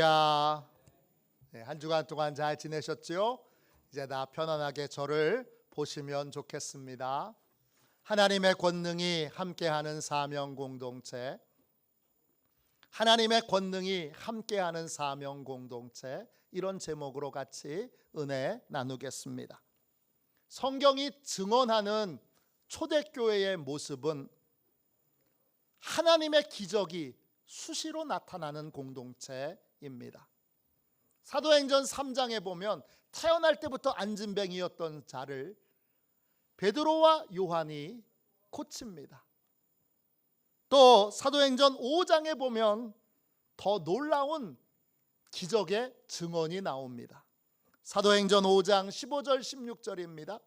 한 주간 동안 잘 지내셨지요? 이제 다 편안하게 저를 보시면 좋겠습니다. 하나님의 권능이 함께하는 사명 공동체, 하나님의 권능이 함께하는 사명 공동체, 이런 제목으로 같이 은혜 나누겠습니다. 성경이 증언하는 초대교회의 모습은 하나님의 기적이 수시로 나타나는 공동체입니다. 사도행전 3장에 보면 태어날 때부터 안진뱅이였던 자를 베드로와 요한이 고칩니다. 또 사도행전 5장에 보면 더 놀라운 기적의 증언이 나옵니다. 사도행전 5장 15절 16절입니다.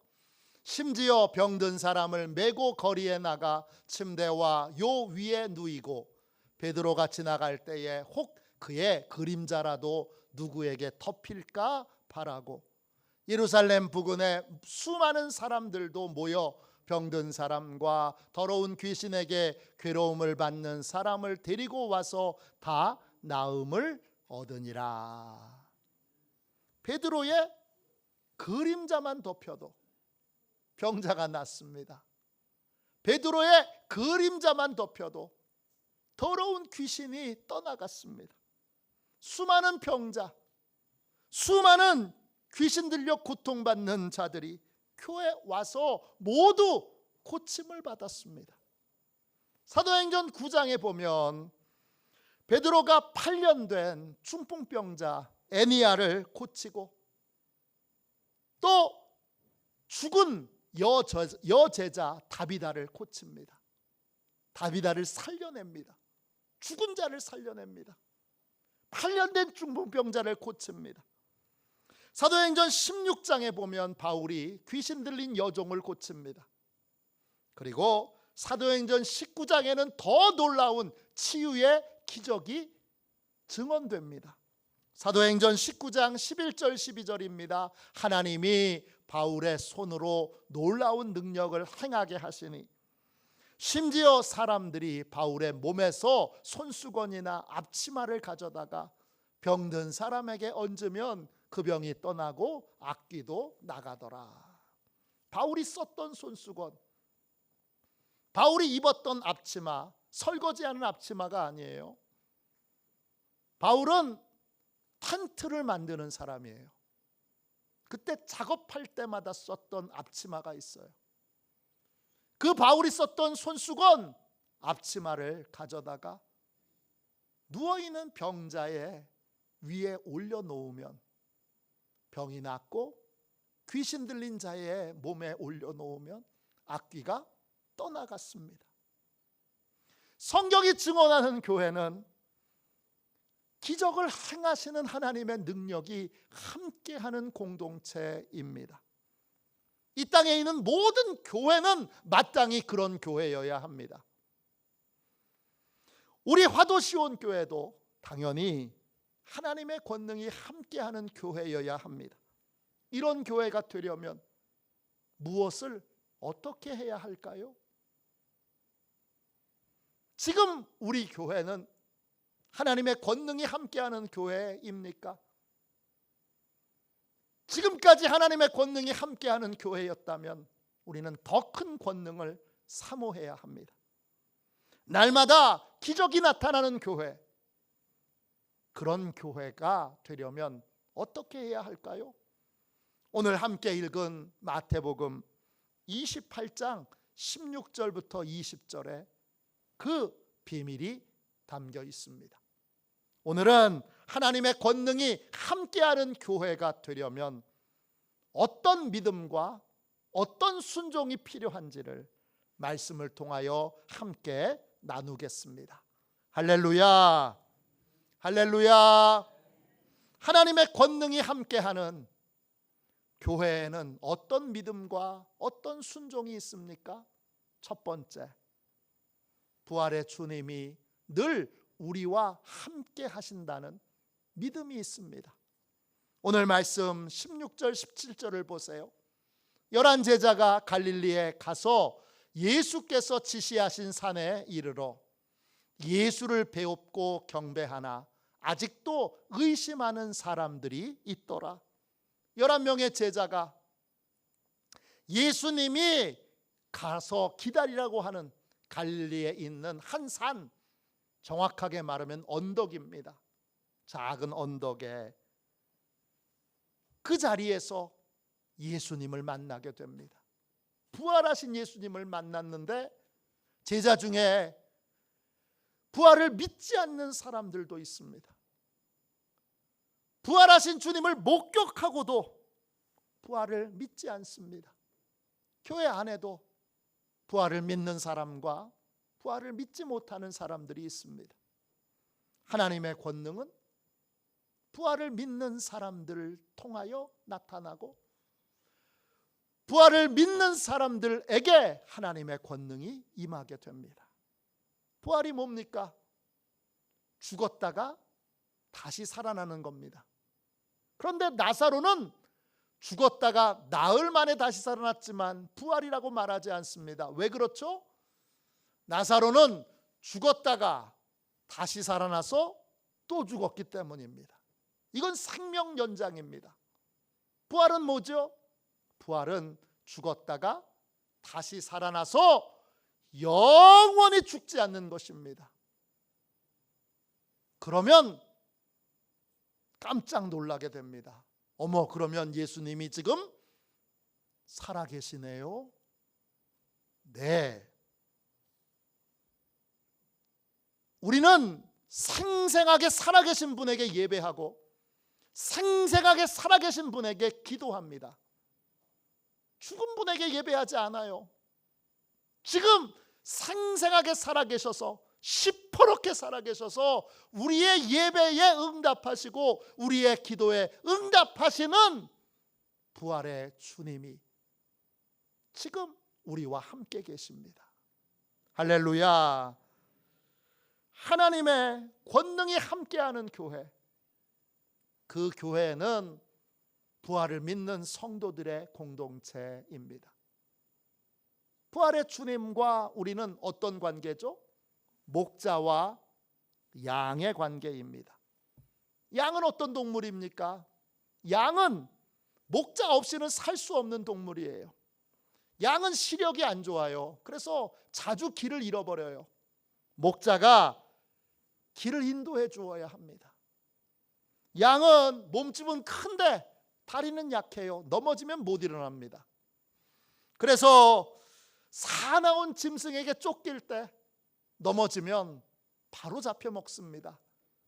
심지어 병든 사람을 메고 거리에 나가 침대와 요 위에 누이고 베드로가 지나갈 때에 혹 그의 그림자라도 누구에게 덮일까 바라고 예루살렘 부근에 수많은 사람들도 모여 병든 사람과 더러운 귀신에게 괴로움을 받는 사람을 데리고 와서 다 나음을 얻으니라. 베드로의 그림자만 덮여도 병자가 낫습니다. 베드로의 그림자만 덮여도 더러운 귀신이 떠나갔습니다. 수많은 병자, 수많은 귀신 들려 고통받는 자들이 교회에 와서 모두 고침을 받았습니다. 사도행전 9장에 보면 베드로가 8년 된 중풍병자 애니야를 고치고 또 죽은 여제자 다비다를 고칩니다. 다비다를 살려냅니다. 죽은 자를 살려냅니다. 8년 된 중풍병자를 고칩니다. 사도행전 16장에 보면 바울이 귀신 들린 여종을 고칩니다. 그리고 사도행전 19장에는 더 놀라운 치유의 기적이 증언됩니다. 사도행전 19장 11절 12절입니다. 하나님이 바울의 손으로 놀라운 능력을 행하게 하시니 심지어 사람들이 바울의 몸에서 손수건이나 앞치마를 가져다가 병든 사람에게 얹으면 그 병이 떠나고 악귀도 나가더라. 바울이 썼던 손수건, 바울이 입었던 앞치마, 설거지하는 앞치마가 아니에요. 바울은 텐트를 만드는 사람이에요. 그때 작업할 때마다 썼던 앞치마가 있어요. 그 바울이 썼던 손수건 앞치마를 가져다가 누워있는 병자의 위에 올려놓으면 병이 낫고 귀신 들린 자의 몸에 올려놓으면 악귀가 떠나갔습니다. 성경이 증언하는 교회는 기적을 행하시는 하나님의 능력이 함께하는 공동체입니다. 이 땅에 있는 모든 교회는 마땅히 그런 교회여야 합니다. 우리 화도시온 교회도 당연히 하나님의 권능이 함께하는 교회여야 합니다. 이런 교회가 되려면 무엇을 어떻게 해야 할까요? 지금 우리 교회는 하나님의 권능이 함께하는 교회입니까? 지금까지 하나님의 권능이 함께하는 교회였다면 우리는 더 큰 권능을 사모해야 합니다. 날마다 기적이 나타나는 교회, 그런 교회가 되려면 어떻게 해야 할까요? 오늘 함께 읽은 마태복음 28장 16절부터 20절에 그 비밀이 담겨 있습니다. 오늘은 하나님의 권능이 함께하는 교회가 되려면 어떤 믿음과 어떤 순종이 필요한지를 말씀을 통하여 함께 나누겠습니다. 할렐루야, 할렐루야. 하나님의 권능이 함께하는 교회에는 어떤 믿음과 어떤 순종이 있습니까? 첫 번째, 부활의 주님이 늘 우리와 함께 하신다는 믿음이 있습니다. 오늘 말씀 16절 17절을 보세요. 11 제자가 갈릴리에 가서 예수께서 지시하신 산에 이르러 예수를 배웁고 경배하나 아직도 의심하는 사람들이 있더라. 11명의 제자가 예수님이 가서 기다리라고 하는 갈릴리에 있는 한 산, 정확하게 말하면 언덕입니다. 작은 언덕에 그 자리에서 예수님을 만나게 됩니다. 부활하신 예수님을 만났는데 제자 중에 부활을 믿지 않는 사람들도 있습니다. 부활하신 주님을 목격하고도 부활을 믿지 않습니다. 교회 안에도 부활을 믿는 사람과 부활을 믿지 못하는 사람들이 있습니다. 하나님의 권능은 부활을 믿는 사람들을 통하여 나타나고 부활을 믿는 사람들에게 하나님의 권능이 임하게 됩니다. 부활이 뭡니까? 죽었다가 다시 살아나는 겁니다. 그런데 나사로는 죽었다가 나흘 만에 다시 살아났지만 부활이라고 말하지 않습니다. 왜 그렇죠? 나사로는 죽었다가 다시 살아나서 또 죽었기 때문입니다. 이건 생명 연장입니다. 부활은 뭐죠? 부활은 죽었다가 다시 살아나서 영원히 죽지 않는 것입니다. 그러면 깜짝 놀라게 됩니다. 어머, 그러면 예수님이 지금 살아계시네요? 네. 우리는 생생하게 살아계신 분에게 예배하고 생생하게 살아계신 분에게 기도합니다. 죽은 분에게 예배하지 않아요. 지금 생생하게 살아계셔서 시퍼렇게 살아계셔서 우리의 예배에 응답하시고 우리의 기도에 응답하시는 부활의 주님이 지금 우리와 함께 계십니다. 할렐루야. 하나님의 권능이 함께하는 교회, 그 교회는 부활을 믿는 성도들의 공동체입니다. 부활의 주님과 우리는 어떤 관계죠? 목자와 양의 관계입니다. 양은 어떤 동물입니까? 양은 목자 없이는 살 수 없는 동물이에요. 양은 시력이 안 좋아요. 그래서 자주 길을 잃어버려요. 목자가 길을 인도해 주어야 합니다. 양은 몸집은 큰데 다리는 약해요. 넘어지면 못 일어납니다. 그래서 사나운 짐승에게 쫓길 때 넘어지면 바로 잡혀 먹습니다.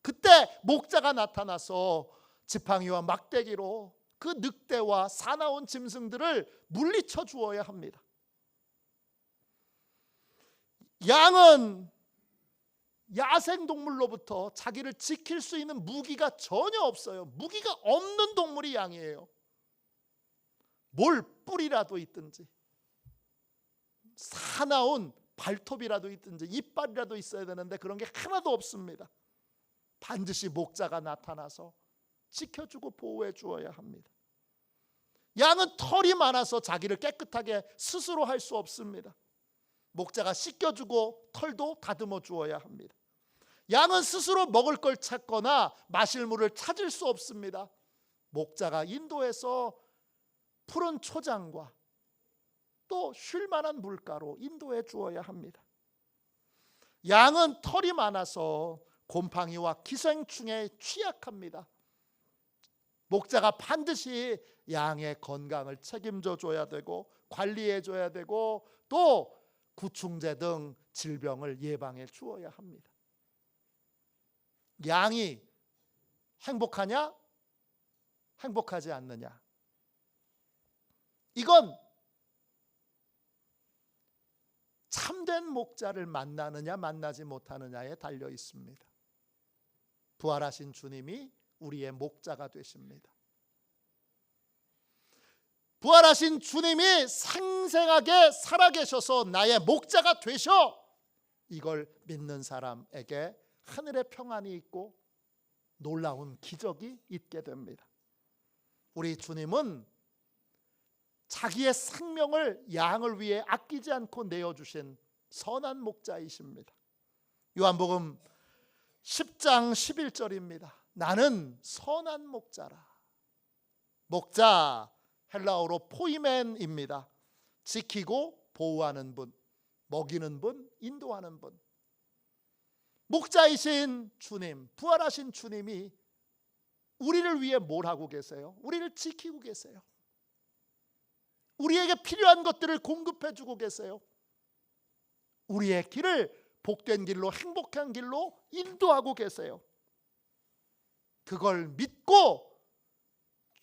그때 목자가 나타나서 지팡이와 막대기로 그 늑대와 사나운 짐승들을 물리쳐 주어야 합니다. 양은 야생동물로부터 자기를 지킬 수 있는 무기가 전혀 없어요. 무기가 없는 동물이 양이에요. 뿔이라도 있든지 사나운 발톱이라도 있든지 이빨이라도 있어야 되는데 그런 게 하나도 없습니다. 반드시 목자가 나타나서 지켜주고 보호해 주어야 합니다. 양은 털이 많아서 자기를 깨끗하게 스스로 할 수 없습니다. 목자가 씻겨주고 털도 다듬어 주어야 합니다. 양은 스스로 먹을 걸 찾거나 마실 물을 찾을 수 없습니다. 목자가 인도해서 푸른 초장과 또 쉴 만한 물가로 인도해 주어야 합니다. 양은 털이 많아서 곰팡이와 기생충에 취약합니다. 목자가 반드시 양의 건강을 책임져 줘야 되고 관리해 줘야 되고 또 구충제 등 질병을 예방해 주어야 합니다. 양이 행복하냐? 행복하지 않느냐? 이건 참된 목자를 만나느냐 만나지 못하느냐에 달려 있습니다. 부활하신 주님이 우리의 목자가 되십니다. 부활하신 주님이 생생하게 살아계셔서 나의 목자가 되셔, 이걸 믿는 사람에게 하늘의 평안이 있고 놀라운 기적이 있게 됩니다. 우리 주님은 자기의 생명을 양을 위해 아끼지 않고 내어주신 선한 목자이십니다. 요한복음 10장 11절입니다. 나는 선한 목자라. 목자 헬라어로 포이멘입니다. 지키고 보호하는 분, 먹이는 분, 인도하는 분. 목자이신 주님, 부활하신 주님이 우리를 위해 뭘 하고 계세요? 우리를 지키고 계세요. 우리에게 필요한 것들을 공급해 주고 계세요. 우리의 길을 복된 길로, 행복한 길로 인도하고 계세요. 그걸 믿고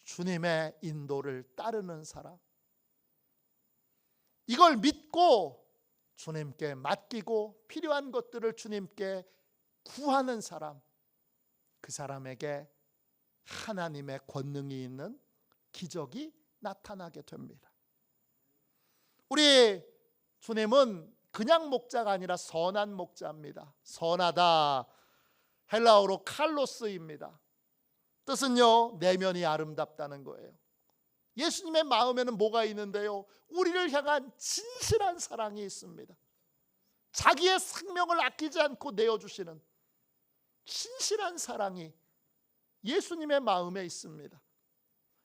주님의 인도를 따르는 사람, 이걸 믿고 주님께 맡기고 필요한 것들을 주님께 구하는 사람, 그 사람에게 하나님의 권능이 있는 기적이 나타나게 됩니다. 우리 주님은 그냥 목자가 아니라 선한 목자입니다. 선하다 헬라어로 칼로스입니다. 뜻은요, 내면이 아름답다는 거예요. 예수님의 마음에는 뭐가 있는데요? 우리를 향한 진실한 사랑이 있습니다. 자기의 생명을 아끼지 않고 내어주시는 진실한 사랑이 예수님의 마음에 있습니다.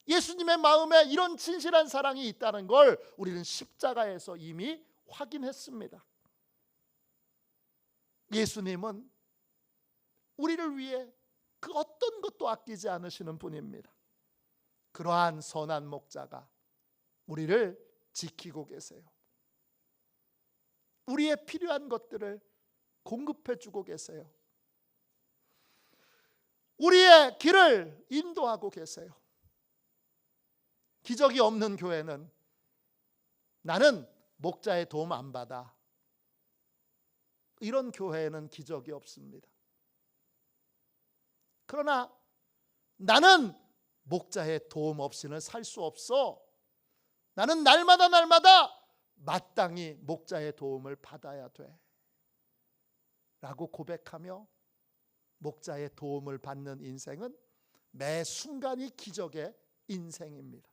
예수님의 마음에 이런 진실한 사랑이 있다는 걸 우리는 십자가에서 이미 확인했습니다. 예수님은 우리를 위해 그 어떤 것도 아끼지 않으시는 분입니다. 그러한 선한 목자가 우리를 지키고 계세요. 우리의 필요한 것들을 공급해 주고 계세요. 우리의 길을 인도하고 계세요. 기적이 없는 교회는 나는 목자의 도움 안 받아, 이런 교회에는 기적이 없습니다. 그러나 나는 목자의 도움 없이는 살 수 없어, 나는 날마다 마땅히 목자의 도움을 받아야 돼 라고 고백하며 목자의 도움을 받는 인생은 매 순간이 기적의 인생입니다.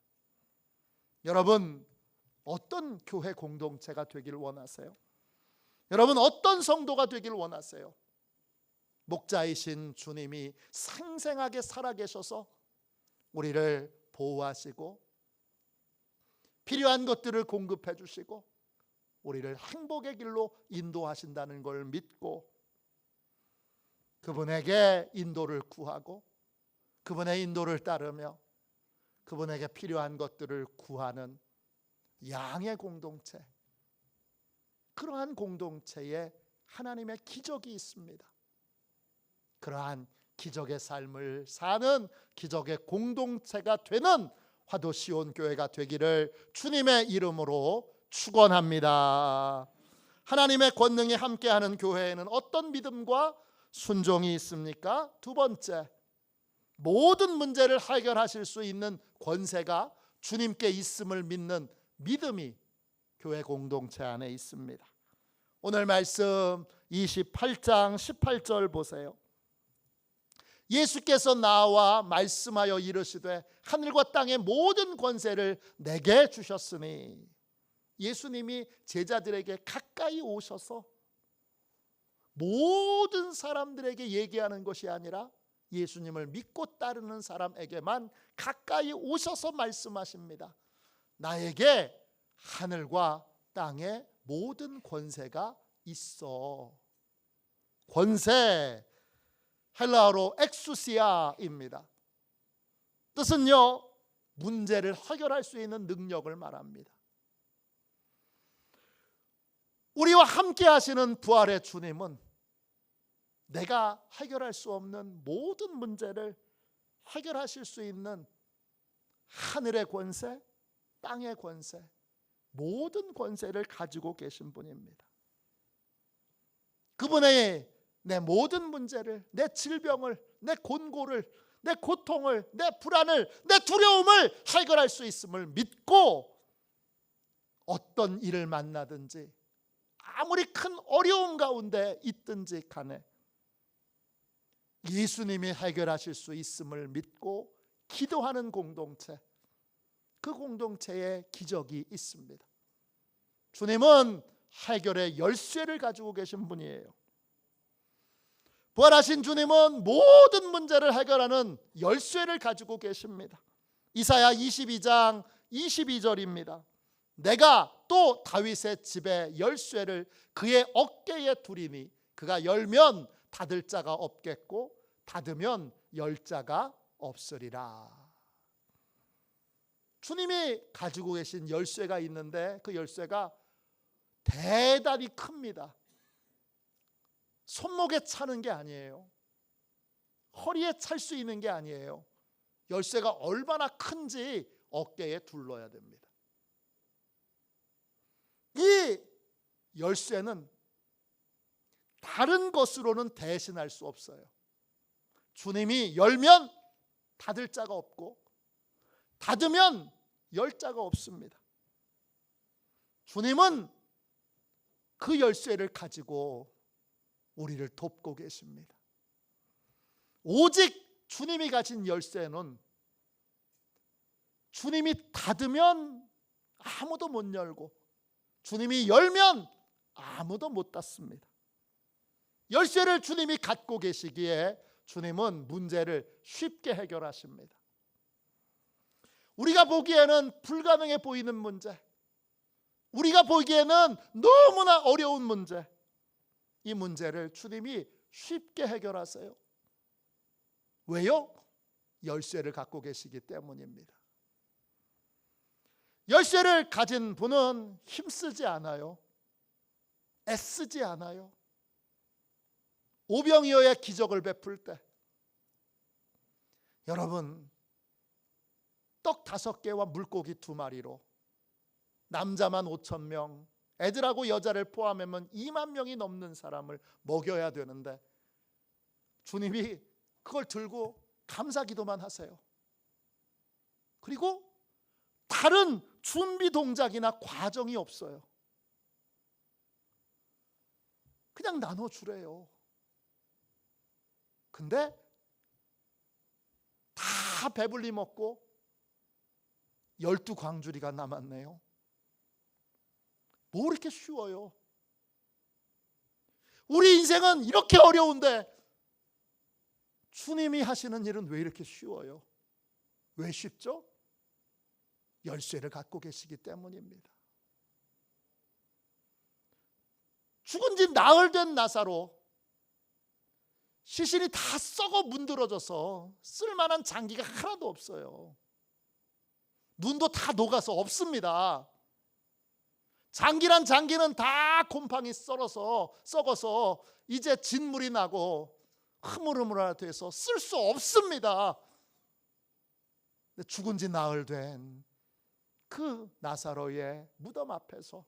여러분, 어떤 교회 공동체가 되길 원하세요? 여러분, 어떤 성도가 되길 원하세요? 목자이신 주님이 생생하게 살아계셔서 우리를 보호하시고 필요한 것들을 공급해 주시고 우리를 행복의 길로 인도하신다는 걸 믿고 그분에게 인도를 구하고 그분의 인도를 따르며 그분에게 필요한 것들을 구하는 양의 공동체, 그러한 공동체에 하나님의 기적이 있습니다. 그러한 기적의 삶을 사는 기적의 공동체가 되는 화도 시온 교회가 되기를 주님의 이름으로 축원합니다. 하나님의 권능이 함께하는 교회에는 어떤 믿음과 순종이 있습니까? 두 번째, 모든 문제를 해결하실 수 있는 권세가 주님께 있음을 믿는 믿음이 교회 공동체 안에 있습니다. 오늘 말씀 28장 18절 보세요. 예수께서 나와 말씀하여 이르시되 하늘과 땅의 모든 권세를 내게 주셨으니, 예수님이 제자들에게 가까이 오셔서 모든 사람들에게 얘기하는 것이 아니라 예수님을 믿고 따르는 사람에게만 가까이 오셔서 말씀하십니다. 나에게 하늘과 땅의 모든 권세가 있어. 권세 헬라어로 엑수시아입니다. 뜻은요, 문제를 해결할 수 있는 능력을 말합니다. 우리와 함께 하시는 부활의 주님은 내가 해결할 수 없는 모든 문제를 해결하실 수 있는 하늘의 권세, 땅의 권세, 모든 권세를 가지고 계신 분입니다. 그분의 내 모든 문제를, 내 질병을, 내 곤고를, 내 고통을, 내 불안을, 내 두려움을 해결할 수 있음을 믿고 어떤 일을 만나든지 아무리 큰 어려움 가운데 있든지 간에 예수님이 해결하실 수 있음을 믿고 기도하는 공동체, 그 공동체에 기적이 있습니다. 주님은 해결의 열쇠를 가지고 계신 분이에요. 부활하신 주님은 모든 문제를 해결하는 열쇠를 가지고 계십니다. 이사야 22장 22절입니다. 내가 또 다윗의 집의 열쇠를 그의 어깨에 두리니 그가 열면 닫을 자가 없겠고 닫으면 열 자가 없으리라. 주님이 가지고 계신 열쇠가 있는데 그 열쇠가 대단히 큽니다. 손목에 차는 게 아니에요. 허리에 찰 수 있는 게 아니에요. 열쇠가 얼마나 큰지 어깨에 둘러야 됩니다. 이 열쇠는 다른 것으로는 대신할 수 없어요. 주님이 열면 닫을 자가 없고 닫으면 열 자가 없습니다. 주님은 그 열쇠를 가지고 우리를 돕고 계십니다. 오직 주님이 가진 열쇠는 주님이 닫으면 아무도 못 열고 주님이 열면 아무도 못 닫습니다. 열쇠를 주님이 갖고 계시기에 주님은 문제를 쉽게 해결하십니다. 우리가 보기에는 불가능해 보이는 문제, 우리가 보기에는 너무나 어려운 문제, 이 문제를 주님이 쉽게 해결하세요. 왜요? 열쇠를 갖고 계시기 때문입니다. 열쇠를 가진 분은 힘쓰지 않아요. 애쓰지 않아요. 오병이어의 기적을 베풀 때 여러분 떡 5개와 물고기 2마리로 남자만 5,000명, 애들하고 여자를 포함하면 2만 명이 넘는 사람을 먹여야 되는데 주님이 그걸 들고 감사기도만 하세요. 그리고 다른 준비 동작이나 과정이 없어요. 그냥 나눠주래요. 근데 다 배불리 먹고 12광주리가 남았네요. 뭐 이렇게 쉬워요? 우리 인생은 이렇게 어려운데 주님이 하시는 일은 왜 이렇게 쉬워요? 왜 쉽죠? 열쇠를 갖고 계시기 때문입니다. 죽은 지 나흘 된 나사로, 시신이 다 썩어 문드러져서 쓸만한 장기가 하나도 없어요. 눈도 다 녹아서 없습니다. 장기란 장기는 다 곰팡이 썩어서 이제 진물이 나고 흐물흐물해서 쓸 수 없습니다. 근데 죽은 지 나흘 된 그 나사로의 무덤 앞에서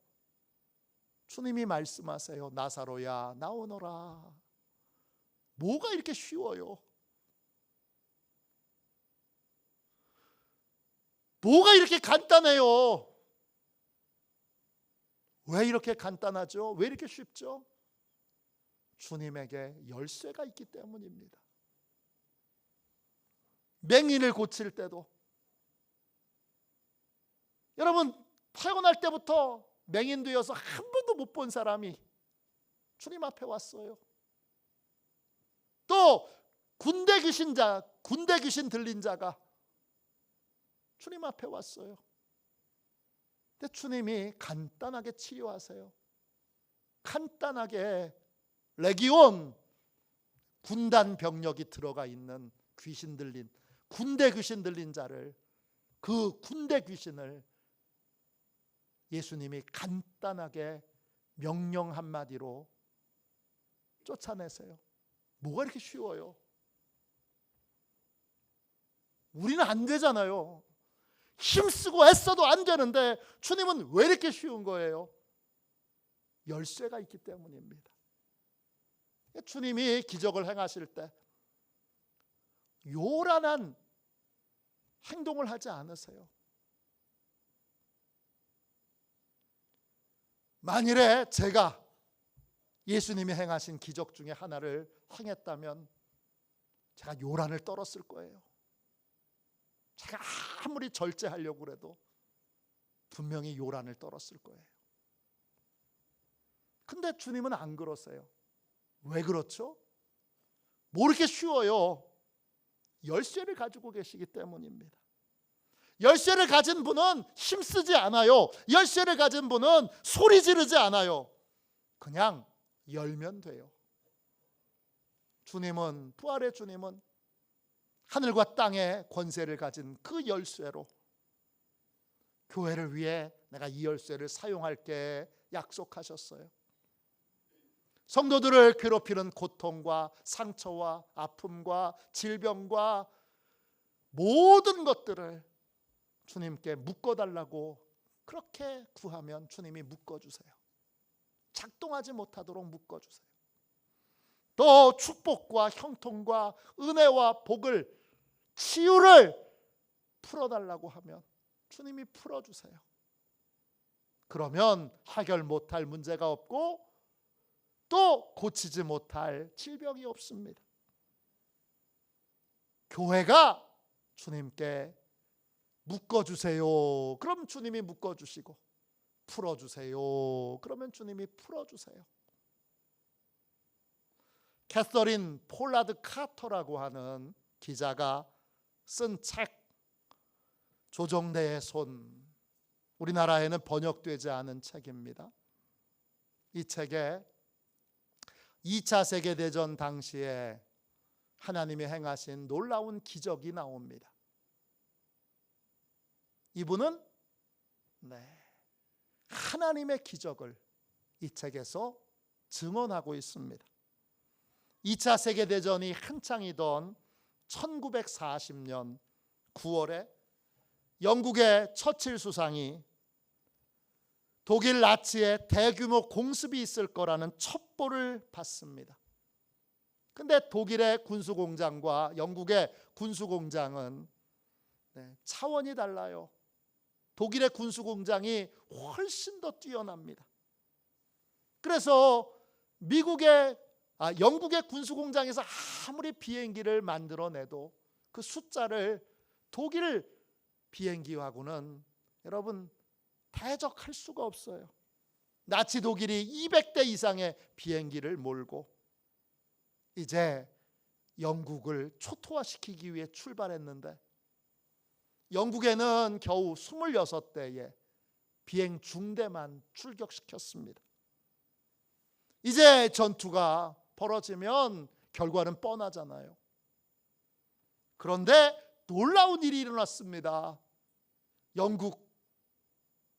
주님이 말씀하세요. 나사로야 나오너라. 뭐가 이렇게 쉬워요? 뭐가 이렇게 간단해요? 왜 이렇게 간단하죠? 왜 이렇게 쉽죠? 주님에게 열쇠가 있기 때문입니다. 맹인을 고칠 때도 여러분 태어날 때부터 맹인 되어서 한 번도 못 본 사람이 주님 앞에 왔어요. 또 군대 귀신 들린 자가 주님 앞에 왔어요. 근데 주님이 간단하게 치료하세요. 간단하게 레기온 군단 병력이 들어가 있는 군대 귀신 들린 자를, 그 군대 귀신을 예수님이 간단하게 명령 한마디로 쫓아내세요. 뭐가 이렇게 쉬워요? 우리는 안 되잖아요. 힘쓰고 애써도 안 되는데 주님은 왜 이렇게 쉬운 거예요? 열쇠가 있기 때문입니다. 주님이 기적을 행하실 때 요란한 행동을 하지 않으세요. 만일에 제가 예수님이 행하신 기적 중에 하나를 행했다면 제가 요란을 떨었을 거예요. 제가 아무리 절제하려고 해도 분명히 요란을 떨었을 거예요. 근데 주님은 안 그러세요. 왜 그렇죠? 뭐 이렇게 쉬워요? 열쇠를 가지고 계시기 때문입니다. 열쇠를 가진 분은 힘쓰지 않아요. 열쇠를 가진 분은 소리 지르지 않아요. 그냥 열면 돼요. 주님은, 부활의 주님은 하늘과 땅의 권세를 가진 그 열쇠로 교회를 위해 내가 이 열쇠를 사용할게 약속하셨어요. 성도들을 괴롭히는 고통과 상처와 아픔과 질병과 모든 것들을 주님께 묶어달라고 그렇게 구하면 주님이 묶어주세요. 작동하지 못하도록 묶어주세요. 또 축복과 형통과 은혜와 복을, 치유를 풀어달라고 하면 주님이 풀어주세요. 그러면 해결 못할 문제가 없고 또 고치지 못할 질병이 없습니다. 교회가 주님께 묶어주세요. 그럼 주님이 묶어주시고, 풀어주세요. 그러면 주님이 풀어주세요. 캐서린 폴라드 카터라고 하는 기자가 쓴 책, 조정래의 손, 우리나라에는 번역되지 않은 책입니다. 이 책에 2차 세계대전 당시에 하나님이 행하신 놀라운 기적이 나옵니다. 이분은 하나님의 기적을 이 책에서 증언하고 있습니다. 2차 세계대전이 한창이던 1940년 9월에 영국의 처칠 수상이 독일 나치의 대규모 공습이 있을 거라는 첩보를 받습니다. 근데 독일의 군수공장과 영국의 군수공장은 차원이 달라요. 독일의 군수공장이 훨씬 더 뛰어납니다. 그래서 영국의 군수공장에서 아무리 비행기를 만들어내도 그 숫자를 독일 비행기하고는 여러분 대적할 수가 없어요. 나치 독일이 200대 이상의 비행기를 몰고 이제 영국을 초토화시키기 위해 출발했는데 영국에는 겨우 26대의 비행 중대만 출격시켰습니다. 이제 전투가 벌어지면 결과는 뻔하잖아요. 그런데 놀라운 일이 일어났습니다. 영국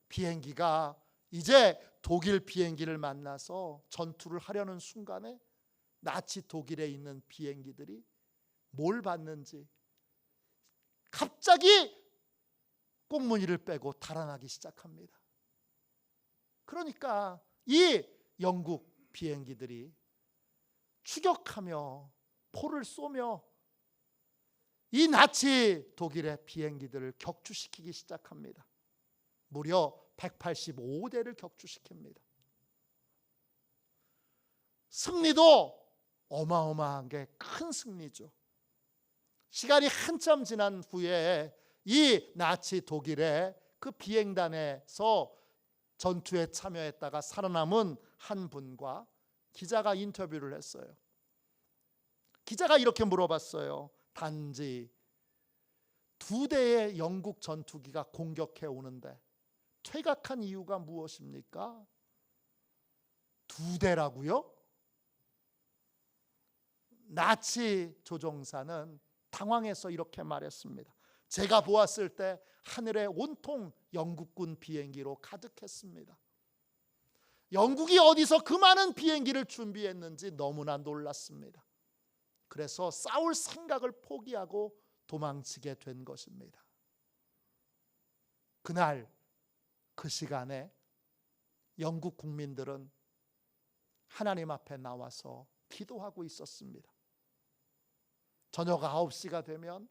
비행기가 이제 독일 비행기를 만나서 전투를 하려는 순간에 나치 독일에 있는 비행기들이 뭘 봤는지 갑자기 꽁무니를 빼고 달아나기 시작합니다. 그러니까 이 영국 비행기들이 추격하며 포를 쏘며 이 나치 독일의 비행기들을 격추시키기 시작합니다. 무려 185대를 격추시킵니다. 승리도 어마어마한 게 큰 승리죠. 시간이 한참 지난 후에 이 나치 독일의 그 비행단에서 전투에 참여했다가 살아남은 한 분과 기자가 인터뷰를 했어요. 기자가 이렇게 물어봤어요. 단지 2대의 영국 전투기가 공격해 오는데 퇴각한 이유가 무엇입니까? 2대라고요? 나치 조종사는 당황해서 이렇게 말했습니다. 제가 보았을 때 하늘에 온통 영국군 비행기로 가득했습니다. 영국이 어디서 그 많은 비행기를 준비했는지 너무나 놀랐습니다. 그래서 싸울 생각을 포기하고 도망치게 된 것입니다. 그날 그 시간에 영국 국민들은 하나님 앞에 나와서 기도하고 있었습니다. 저녁 9시가 되면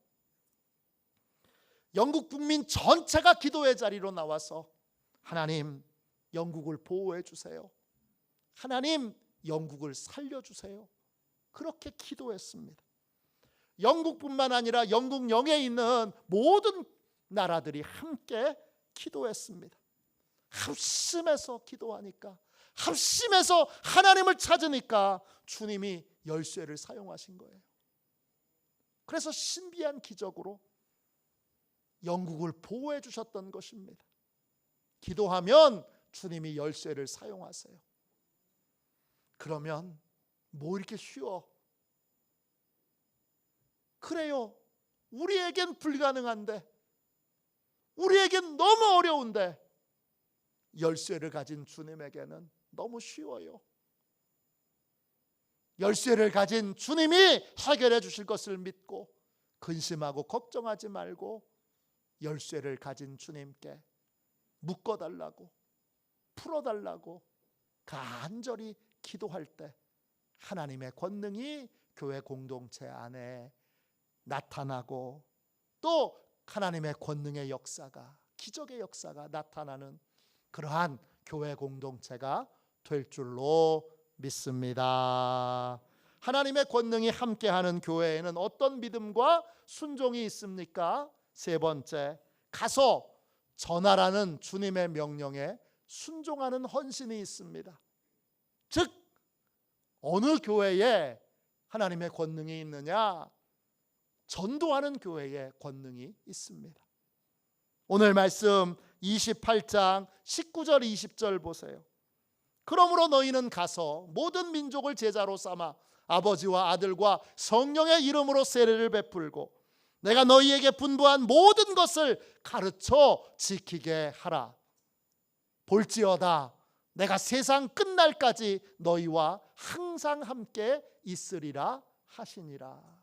영국 국민 전체가 기도의 자리로 나와서 하나님, 영국을 보호해 주세요. 하나님, 영국을 살려주세요. 그렇게 기도했습니다. 영국뿐만 아니라 영국 영해에 있는 모든 나라들이 함께 기도했습니다. 합심해서 기도하니까, 합심해서 하나님을 찾으니까 주님이 열쇠를 사용하신 거예요. 그래서 신비한 기적으로 영국을 보호해 주셨던 것입니다. 기도하면 주님이 열쇠를 사용하세요. 그러면 뭐 이렇게 쉬워? 그래요. 우리에겐 불가능한데, 우리에겐 너무 어려운데 열쇠를 가진 주님에게는 너무 쉬워요. 열쇠를 가진 주님이 해결해 주실 것을 믿고 근심하고 걱정하지 말고 열쇠를 가진 주님께 묶어달라고, 풀어달라고 간절히 기도할 때 하나님의 권능이 교회 공동체 안에 나타나고, 또 하나님의 권능의 역사가, 기적의 역사가 나타나는 그러한 교회 공동체가 될 줄로 믿습니다. 하나님의 권능이 함께하는 교회에는 어떤 믿음과 순종이 있습니까? 세 번째, 가서 전하라는 주님의 명령에 순종하는 헌신이 있습니다. 즉, 어느 교회에 하나님의 권능이 있느냐? 전도하는 교회에 권능이 있습니다. 오늘 말씀 28장 19절 20절 보세요. 그러므로 너희는 가서 모든 민족을 제자로 삼아 아버지와 아들과 성령의 이름으로 세례를 베풀고 내가 너희에게 분부한 모든 것을 가르쳐 지키게 하라. 볼지어다 내가 세상 끝날까지 너희와 항상 함께 있으리라 하시니라.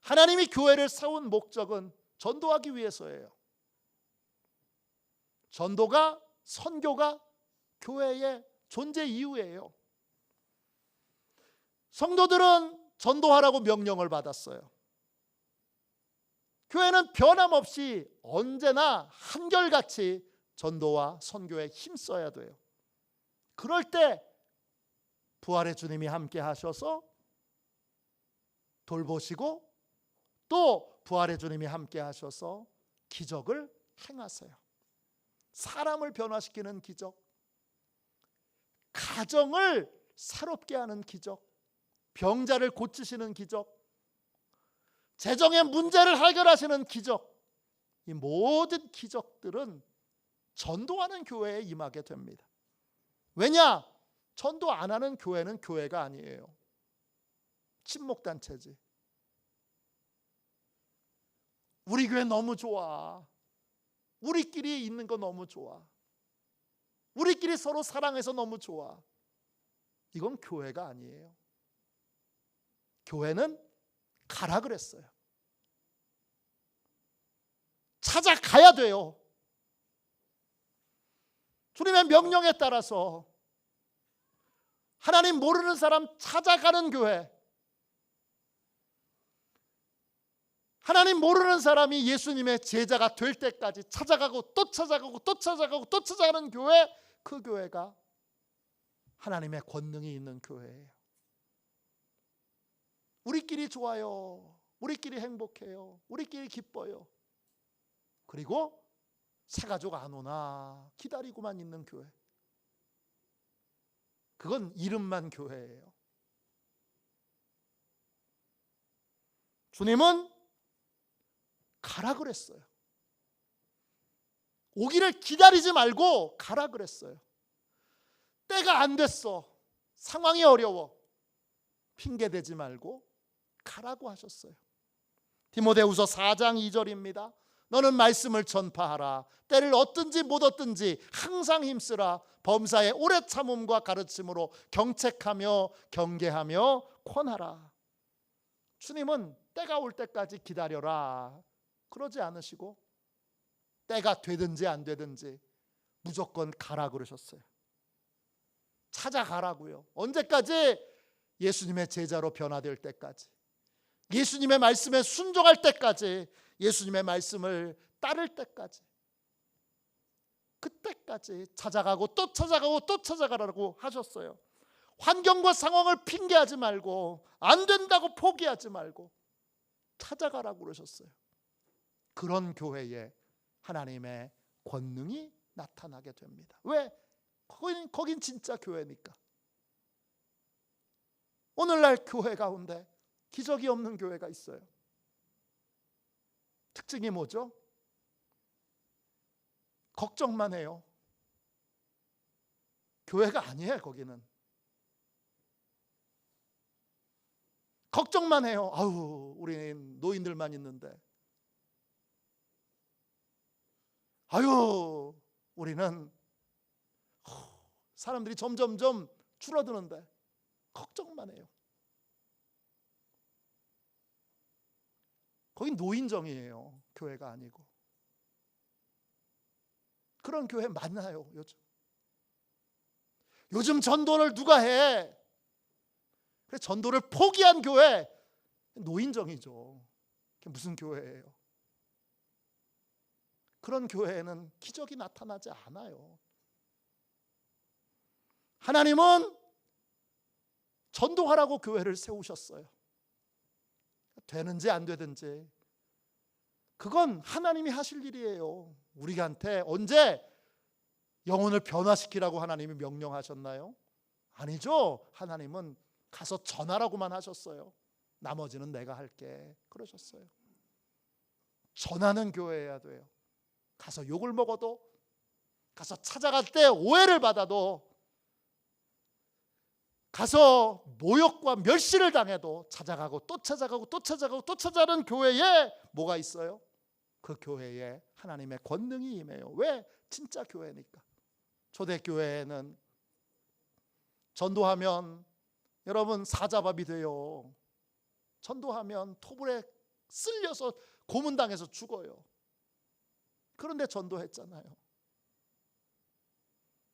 하나님이 교회를 세운 목적은 전도하기 위해서예요. 전도가, 선교가 교회의 존재 이유예요. 성도들은 전도하라고 명령을 받았어요. 교회는 변함없이 언제나 한결같이 전도와 선교에 힘써야 돼요. 그럴 때 부활의 주님이 함께 하셔서 돌보시고, 또 부활의 주님이 함께 하셔서 기적을 행하세요. 사람을 변화시키는 기적, 가정을 새롭게 하는 기적, 병자를 고치시는 기적, 재정의 문제를 해결하시는 기적, 이 모든 기적들은 전도하는 교회에 임하게 됩니다. 왜냐? 전도 안 하는 교회는 교회가 아니에요. 친목단체지. 우리 교회 너무 좋아. 우리끼리 있는 거 너무 좋아. 우리끼리 서로 사랑해서 너무 좋아. 이건 교회가 아니에요. 교회는 가라 그랬어요. 찾아가야 돼요. 주님의 명령에 따라서 하나님 모르는 사람 찾아가는 교회, 하나님 모르는 사람이 예수님의 제자가 될 때까지 찾아가고 또 찾아가고 또 찾아가고 또 찾아가는 교회, 그 교회가 하나님의 권능이 있는 교회예요. 우리끼리 좋아요. 우리끼리 행복해요. 우리끼리 기뻐요. 그리고 새가족 안 오나 기다리고만 있는 교회, 그건 이름만 교회예요. 주님은 가라 그랬어요. 오기를 기다리지 말고 가라 그랬어요. 때가 안 됐어, 상황이 어려워, 핑계대지 말고 가라고 하셨어요. 디모데후서 4장 2절입니다. 너는 말씀을 전파하라. 때를 얻든지 못 얻든지 항상 힘쓰라. 범사의 오래 참음과 가르침으로 경책하며 경계하며 권하라. 주님은 때가 올 때까지 기다려라 그러지 않으시고, 때가 되든지 안 되든지 무조건 가라 그러셨어요. 찾아가라고요. 언제까지? 예수님의 제자로 변화될 때까지, 예수님의 말씀에 순종할 때까지, 예수님의 말씀을 따를 때까지, 그때까지 찾아가고 또 찾아가고 또 찾아가라고 하셨어요. 환경과 상황을 핑계하지 말고, 안 된다고 포기하지 말고 찾아가라고 그러셨어요. 그런 교회에 하나님의 권능이 나타나게 됩니다. 왜? 거긴 진짜 교회니까. 오늘날 교회 가운데 기적이 없는 교회가 있어요. 특징이 뭐죠? 걱정만 해요. 교회가 아니에요. 거기는 걱정만 해요. 아유, 우리는 노인들만 있는데, 아유, 우리는 사람들이 점점점 줄어드는데 걱정만 해요. 거긴 노인정이에요. 교회가 아니고. 그런 교회 많아요. 요즘 전도를 누가 해? 그래서 전도를 포기한 교회, 노인정이죠. 그게 무슨 교회예요? 그런 교회에는 기적이 나타나지 않아요. 하나님은 전도하라고 교회를 세우셨어요. 되는지 안 되든지 그건 하나님이 하실 일이에요. 우리한테 언제 영혼을 변화시키라고 하나님이 명령하셨나요? 아니죠. 하나님은 가서 전하라고만 하셨어요. 나머지는 내가 할게 그러셨어요. 전하는 교회여야 돼요. 가서 욕을 먹어도, 가서 찾아갈 때 오해를 받아도, 가서 모욕과 멸시를 당해도 찾아가고 또 찾아가고 또 찾아가고 또 찾아가는 교회에 뭐가 있어요? 그 교회에 하나님의 권능이 임해요. 왜? 진짜 교회니까. 초대교회에는 전도하면 여러분 사자밥이 돼요. 전도하면 토불에 쓸려서 고문당해서 죽어요. 그런데 전도했잖아요.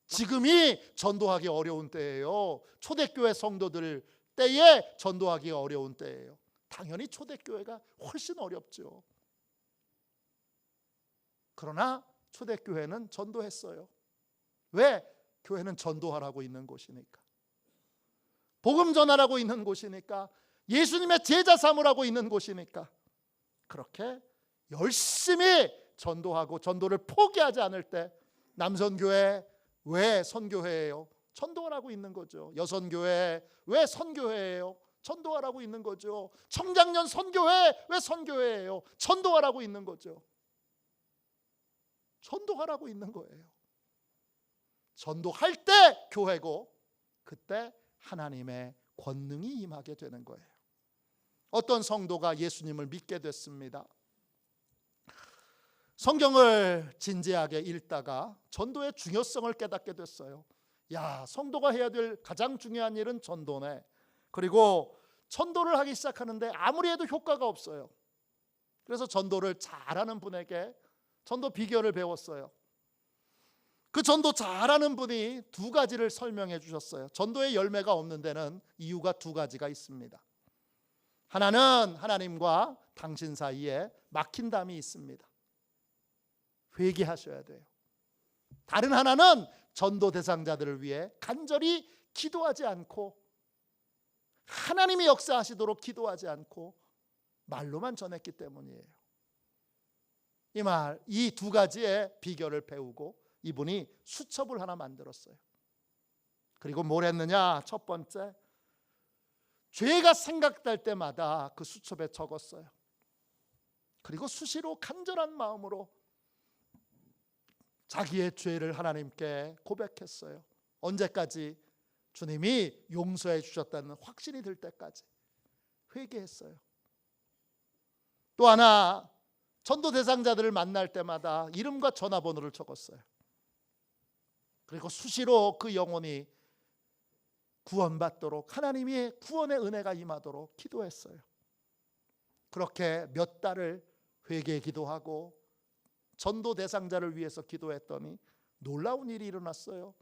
지금이 전도하기 어려운 때예요. 초대교회 성도들 때에 전도하기 어려운 때예요. 당연히 초대교회가 훨씬 어렵죠. 그러나 초대교회는 전도했어요. 왜? 교회는 전도하라고 있는 곳이니까. 복음 전하라고 있는 곳이니까. 예수님의 제자 삼으라고 있는 곳이니까. 그렇게 열심히 전도하고 전도를 포기하지 않을 때 남선교회 왜 선교회예요? 전도하라고 있는 거죠. 여선교회 왜 선교회예요? 전도하라고 있는 거죠. 청장년 선교회 왜 선교회예요? 전도하라고 있는 거죠. 전도하라고 있는 거예요. 전도할 때 교회고, 그때 하나님의 권능이 임하게 되는 거예요. 어떤 성도가 예수님을 믿게 됐습니다. 성경을 진지하게 읽다가 전도의 중요성을 깨닫게 됐어요. 야, 성도가 해야 될 가장 중요한 일은 전도네. 그리고 전도를 하기 시작하는데 아무리 해도 효과가 없어요. 그래서 전도를 잘하는 분에게 전도 비결을 배웠어요. 그 전도 잘하는 분이 두 가지를 설명해 주셨어요. 전도의 열매가 없는 데는 이유가 두 가지가 있습니다. 하나는 하나님과 당신 사이에 막힌 담이 있습니다. 회개하셔야 돼요. 다른 하나는 전도 대상자들을 위해 간절히 기도하지 않고, 하나님이 역사하시도록 기도하지 않고 말로만 전했기 때문이에요. 이 두 가지의 비결을 배우고 이분이 수첩을 하나 만들었어요. 그리고 뭘 했느냐? 첫 번째, 죄가 생각될 때마다 그 수첩에 적었어요. 그리고 수시로 간절한 마음으로 자기의 죄를 하나님께 고백했어요. 언제까지? 주님이 용서해 주셨다는 확신이 들 때까지 회개했어요. 또 하나, 전도 대상자들을 만날 때마다 이름과 전화번호를 적었어요. 그리고 수시로 그 영혼이 구원받도록, 하나님의 구원의 은혜가 임하도록 기도했어요. 그렇게 몇 달을 회개 기도하고 전도 대상자를 위해서 기도했더니 놀라운 일이 일어났어요.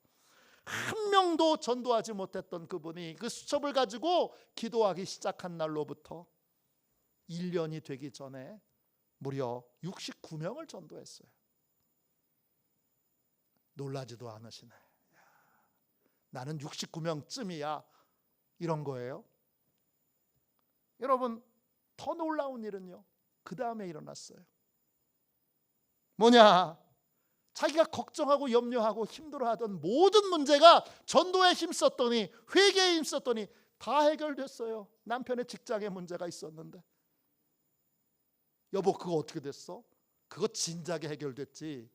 한 명도 전도하지 못했던 그분이 그 수첩을 가지고 기도하기 시작한 날로부터 1년이 되기 전에 무려 69명을 전도했어요. 놀라지도 않으시네. 나는 69명쯤이야. 이런 거예요. 여러분, 더 놀라운 일은요, 그 다음에 일어났어요. 뭐냐? 자기가 걱정하고 염려하고 힘들어하던 모든 문제가 전도에 힘썼더니, 회개에 힘썼더니 다 해결됐어요. 남편의 직장에 문제가 있었는데. 여보, 그거 어떻게 됐어? 그거 진작에 해결됐지.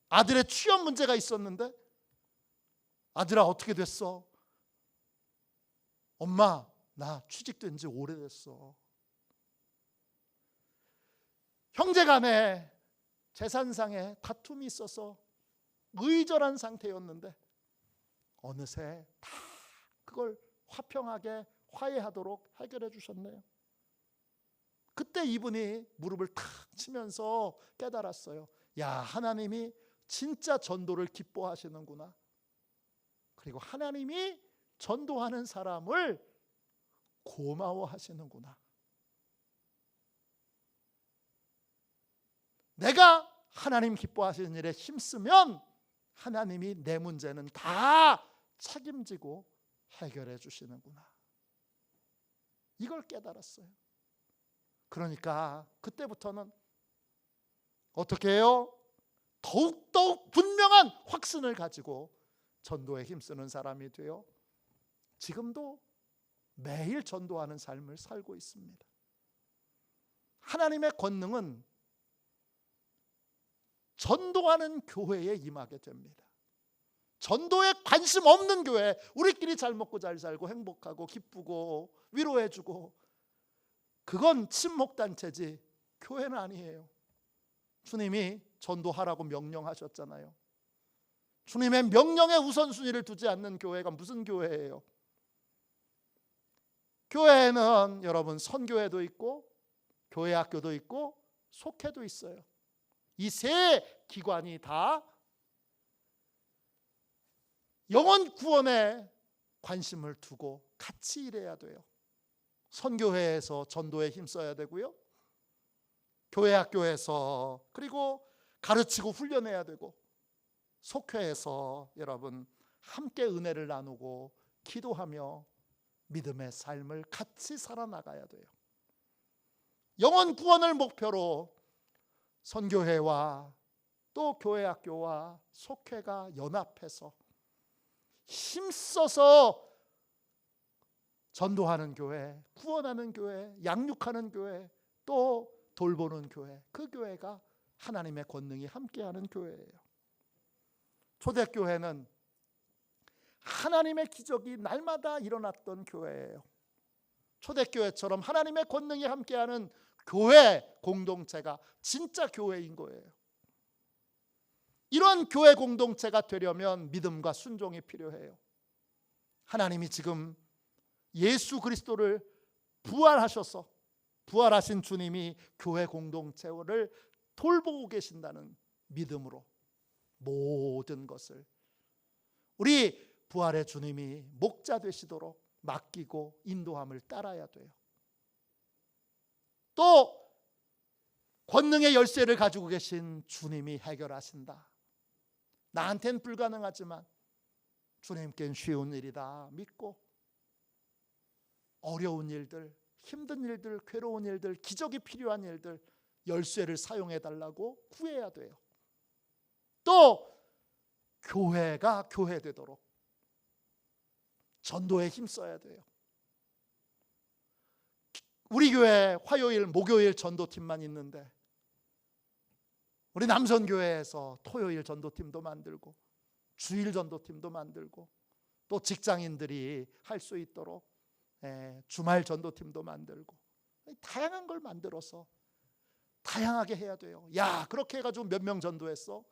아들의 취업 문제가 있었는데, 아들아 어떻게 됐어? 엄마, 나 취직된 지 오래됐어. 형제간에 재산상에 다툼이 있어서 의절한 상태였는데 어느새 다 그걸 화평하게 화해하도록 해결해 주셨네요. 그때 이분이 무릎을 탁 치면서 깨달았어요. 야, 하나님이 진짜 전도를 기뻐하시는구나. 그리고 하나님이 전도하는 사람을 고마워하시는구나. 내가 하나님 기뻐하시는 일에 힘쓰면 하나님이 내 문제는 다 책임지고 해결해 주시는구나. 이걸 깨달았어요. 그러니까 그때부터는 어떻게 해요? 더욱더욱 분명한 확신을 가지고 전도에 힘쓰는 사람이 되어 지금도 매일 전도하는 삶을 살고 있습니다. 하나님의 권능은 전도하는 교회에 임하게 됩니다. 전도에 관심 없는 교회, 우리끼리 잘 먹고 잘 살고 행복하고 기쁘고 위로해주고, 그건 친목단체지 교회는 아니에요. 주님이 전도하라고 명령하셨잖아요. 주님의 명령에 우선순위를 두지 않는 교회가 무슨 교회예요? 교회에는 여러분 선교회도 있고 교회 학교도 있고 속회도 있어요. 이 세 기관이 다 영혼 구원에 관심을 두고 같이 일해야 돼요. 선교회에서 전도에 힘써야 되고요. 교회 학교에서 그리고 가르치고 훈련해야 되고, 속회에서 여러분 함께 은혜를 나누고 기도하며 믿음의 삶을 같이 살아나가야 돼요. 영혼 구원을 목표로 선교회와 또 교회 학교와 속회가 연합해서 힘써서 전도하는 교회, 구원하는 교회, 양육하는 교회, 또 돌보는 교회, 그 교회가 하나님의 권능이 함께하는 교회예요. 초대교회는 하나님의 기적이 날마다 일어났던 교회예요. 초대교회처럼 하나님의 권능이 함께하는 교회 공동체가 진짜 교회인 거예요. 이런 교회 공동체가 되려면 믿음과 순종이 필요해요. 하나님이 지금 예수 그리스도를 부활하셔서, 부활하신 주님이 교회 공동체를 돌보고 계신다는 믿음으로 모든 것을 우리 부활의 주님이 목자 되시도록 맡기고 인도함을 따라야 돼요. 또 권능의 열쇠를 가지고 계신 주님이 해결하신다. 나한테는 불가능하지만 주님께는 쉬운 일이다 믿고 어려운 일들, 힘든 일들, 괴로운 일들, 기적이 필요한 일들 열쇠를 사용해 달라고 구해야 돼요. 또 교회가 교회 되도록 전도에 힘써야 돼요. 우리 교회 화요일, 목요일 전도팀만 있는데 우리 남선교회에서 토요일 전도팀도 만들고 주일 전도팀도 만들고 또 직장인들이 할 수 있도록 주말 전도팀도 만들고 다양한 걸 만들어서 다양하게 해야 돼요. 야, 그렇게 해가지고 몇 명 전도했어?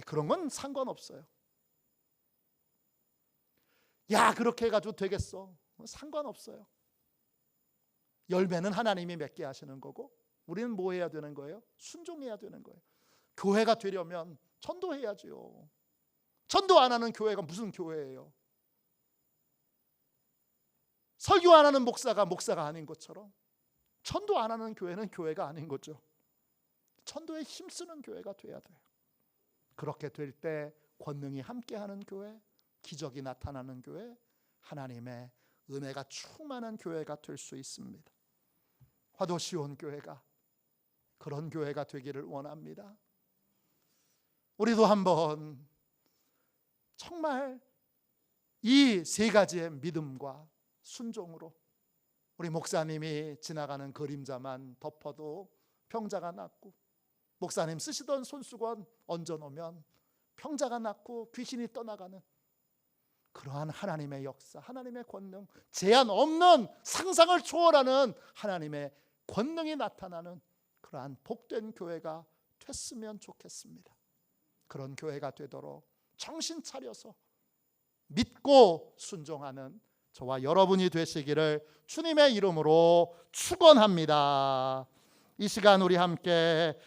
그런 건 상관없어요. 야, 그렇게 해가지고 되겠어? 상관없어요. 열매는 하나님이 맺게 하시는 거고 우리는 뭐 해야 되는 거예요? 순종해야 되는 거예요. 교회가 되려면 전도해야죠. 전도 안 하는 교회가 무슨 교회예요? 설교 안 하는 목사가 아닌 것처럼 전도 안 하는 교회는 교회가 아닌 거죠. 전도에 힘쓰는 교회가 돼야 돼요. 그렇게 될 때 권능이 함께하는 교회, 기적이 나타나는 교회, 하나님의 은혜가 충만한 교회가 될 수 있습니다. 화도시온 교회가 그런 교회가 되기를 원합니다. 우리도 한번 정말 이 세 가지의 믿음과 순종으로 우리 목사님이 지나가는 그림자만 덮어도 평자가 낫고, 목사님 쓰시던 손수건 얹어놓으면 평자가 낫고 귀신이 떠나가는 그러한 하나님의 역사, 하나님의 권능, 제한 없는 상상을 초월하는 하나님의 권능이 나타나는 그러한 복된 교회가 됐으면 좋겠습니다. 그런 교회가 되도록 정신 차려서 믿고 순종하는 저와 여러분이 되시기를 주님의 이름으로 축원합니다. 이 시간 우리 함께